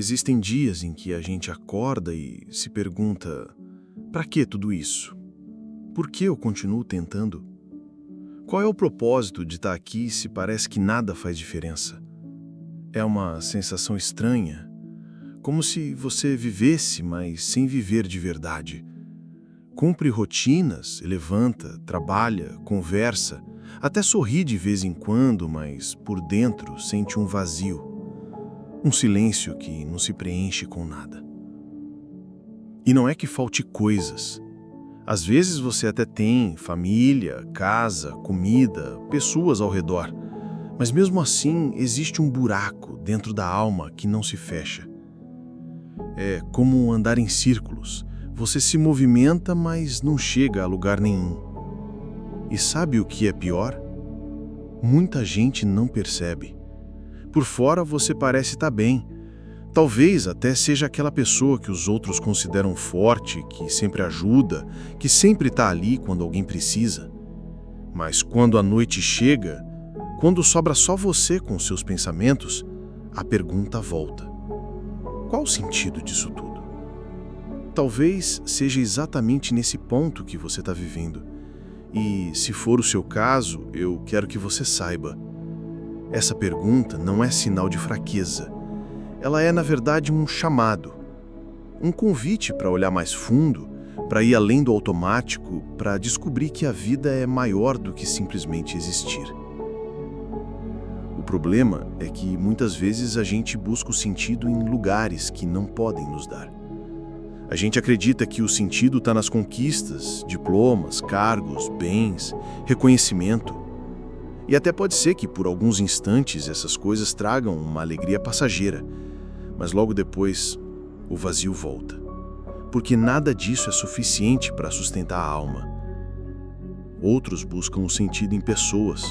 Existem dias em que a gente acorda e se pergunta: para que tudo isso? Por que eu continuo tentando? Qual é o propósito de estar aqui se parece que nada faz diferença? É uma sensação estranha, como se você vivesse, mas sem viver de verdade. Cumpre rotinas, levanta, trabalha, conversa, até sorri de vez em quando, mas por dentro sente um vazio. Um silêncio que não se preenche com nada. E não é que falte coisas. Às vezes você até tem família, casa, comida, pessoas ao redor. Mas mesmo assim existe um buraco dentro da alma que não se fecha. É como andar em círculos. Você se movimenta, mas não chega a lugar nenhum. E sabe o que é pior? Muita gente não percebe. Por fora você parece estar bem. Talvez até seja aquela pessoa que os outros consideram forte, que sempre ajuda, que sempre está ali quando alguém precisa. Mas quando a noite chega, quando sobra só você com seus pensamentos, a pergunta volta: qual o sentido disso tudo? Talvez seja exatamente nesse ponto que você está vivendo. E, se for o seu caso, eu quero que você saiba. Essa pergunta não é sinal de fraqueza. Ela é, na verdade, um chamado. Um convite para olhar mais fundo, para ir além do automático, para descobrir que a vida é maior do que simplesmente existir. O problema é que muitas vezes a gente busca o sentido em lugares que não podem nos dar. A gente acredita que o sentido está nas conquistas, diplomas, cargos, bens, reconhecimento. E até pode ser que por alguns instantes essas coisas tragam uma alegria passageira, mas logo depois o vazio volta. Porque nada disso é suficiente para sustentar a alma. Outros buscam o sentido em pessoas,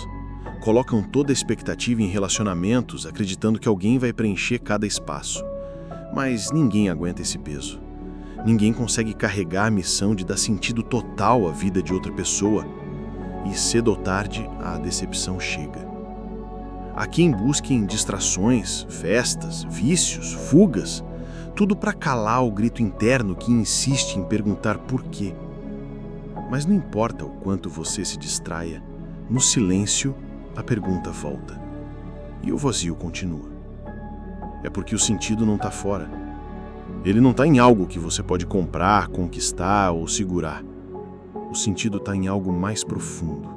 colocam toda a expectativa em relacionamentos, acreditando que alguém vai preencher cada espaço. Mas ninguém aguenta esse peso. Ninguém consegue carregar a missão de dar sentido total à vida de outra pessoa. E cedo ou tarde, a decepção chega. Há quem busque em distrações, festas, vícios, fugas, tudo para calar o grito interno que insiste em perguntar por quê. Mas não importa o quanto você se distraia, no silêncio a pergunta volta. E o vazio continua. É porque o sentido não está fora. Ele não está em algo que você pode comprar, conquistar ou segurar. O sentido está em algo mais profundo.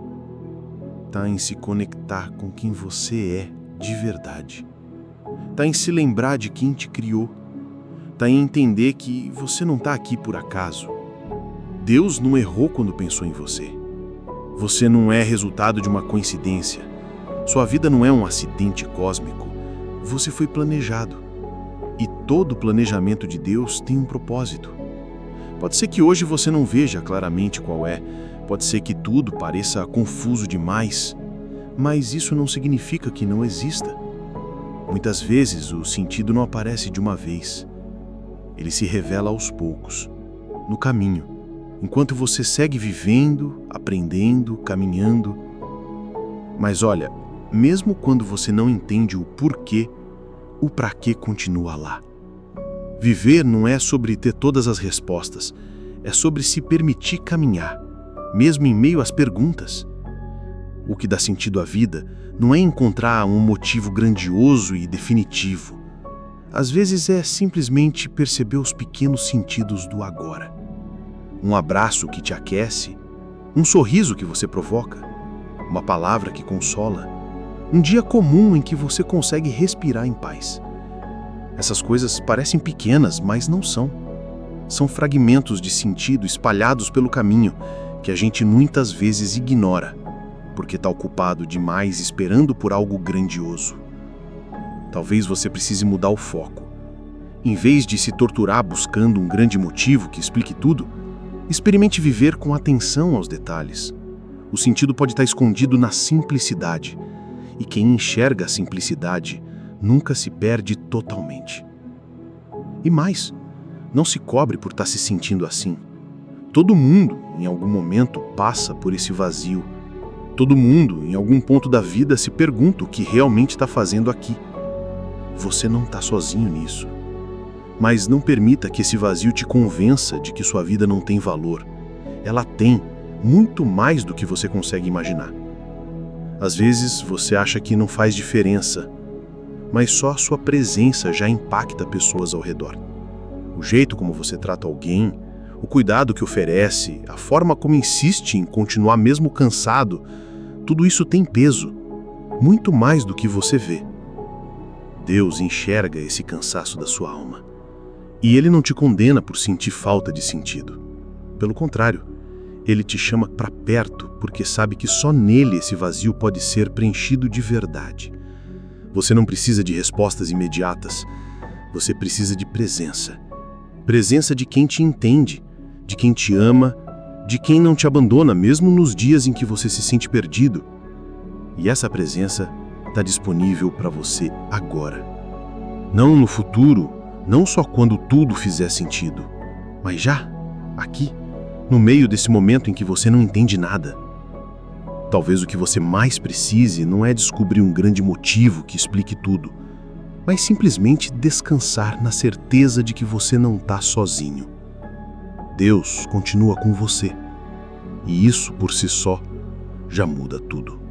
Está em se conectar com quem você é de verdade. Está em se lembrar de quem te criou. Está em entender que você não está aqui por acaso. Deus não errou quando pensou em você. Você não é resultado de uma coincidência. Sua vida não é um acidente cósmico. Você foi planejado. E todo planejamento de Deus tem um propósito. Pode ser que hoje você não veja claramente qual é, pode ser que tudo pareça confuso demais, mas isso não significa que não exista. Muitas vezes o sentido não aparece de uma vez. Ele se revela aos poucos, no caminho, enquanto você segue vivendo, aprendendo, caminhando. Mas olha, mesmo quando você não entende o porquê, o pra quê continua lá. Viver não é sobre ter todas as respostas, é sobre se permitir caminhar, mesmo em meio às perguntas. O que dá sentido à vida não é encontrar um motivo grandioso e definitivo. Às vezes é simplesmente perceber os pequenos sentidos do agora. Um abraço que te aquece, um sorriso que você provoca, uma palavra que consola, um dia comum em que você consegue respirar em paz. Essas coisas parecem pequenas, mas não são. São fragmentos de sentido espalhados pelo caminho que a gente muitas vezes ignora, porque está ocupado demais esperando por algo grandioso. Talvez você precise mudar o foco. Em vez de se torturar buscando um grande motivo que explique tudo, experimente viver com atenção aos detalhes. O sentido pode estar escondido na simplicidade, e quem enxerga a simplicidade nunca se perde totalmente. E mais, não se cobre por estar se sentindo assim. Todo mundo, em algum momento, passa por esse vazio. Todo mundo, em algum ponto da vida, se pergunta o que realmente está fazendo aqui. Você não está sozinho nisso. Mas não permita que esse vazio te convença de que sua vida não tem valor. Ela tem muito mais do que você consegue imaginar. Às vezes você acha que não faz diferença, mas só a sua presença já impacta pessoas ao redor. O jeito como você trata alguém, o cuidado que oferece, a forma como insiste em continuar mesmo cansado, tudo isso tem peso, muito mais do que você vê. Deus enxerga esse cansaço da sua alma. E Ele não te condena por sentir falta de sentido. Pelo contrário, Ele te chama para perto porque sabe que só nele esse vazio pode ser preenchido de verdade. Você não precisa de respostas imediatas. Você precisa de presença. Presença de quem te entende, de quem te ama, de quem não te abandona mesmo nos dias em que você se sente perdido. E essa presença está disponível para você agora. Não no futuro, não só quando tudo fizer sentido, mas já, aqui, no meio desse momento em que você não entende nada. Talvez o que você mais precise não é descobrir um grande motivo que explique tudo, mas simplesmente descansar na certeza de que você não está sozinho. Deus continua com você, e isso por si só já muda tudo.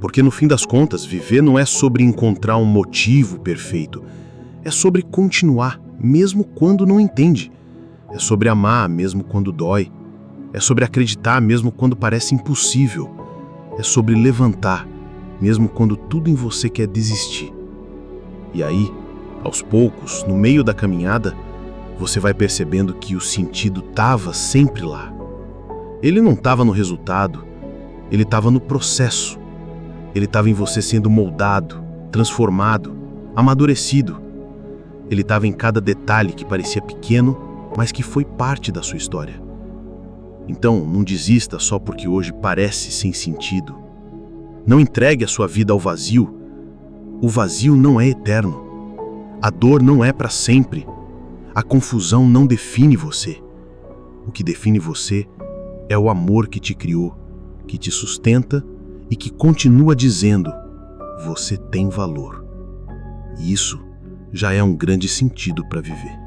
Porque no fim das contas, viver não é sobre encontrar um motivo perfeito, é sobre continuar, mesmo quando não entende. É sobre amar, mesmo quando dói. É sobre acreditar, mesmo quando parece impossível. É sobre levantar, mesmo quando tudo em você quer desistir. E aí, aos poucos, no meio da caminhada, você vai percebendo que o sentido estava sempre lá. Ele não estava no resultado, ele estava no processo. Ele estava em você sendo moldado, transformado, amadurecido. Ele estava em cada detalhe que parecia pequeno, mas que foi parte da sua história. Então, não desista só porque hoje parece sem sentido. Não entregue a sua vida ao vazio. O vazio não é eterno. A dor não é para sempre. A confusão não define você. O que define você é o amor que te criou, que te sustenta e que continua dizendo: você tem valor. E isso já é um grande sentido para viver.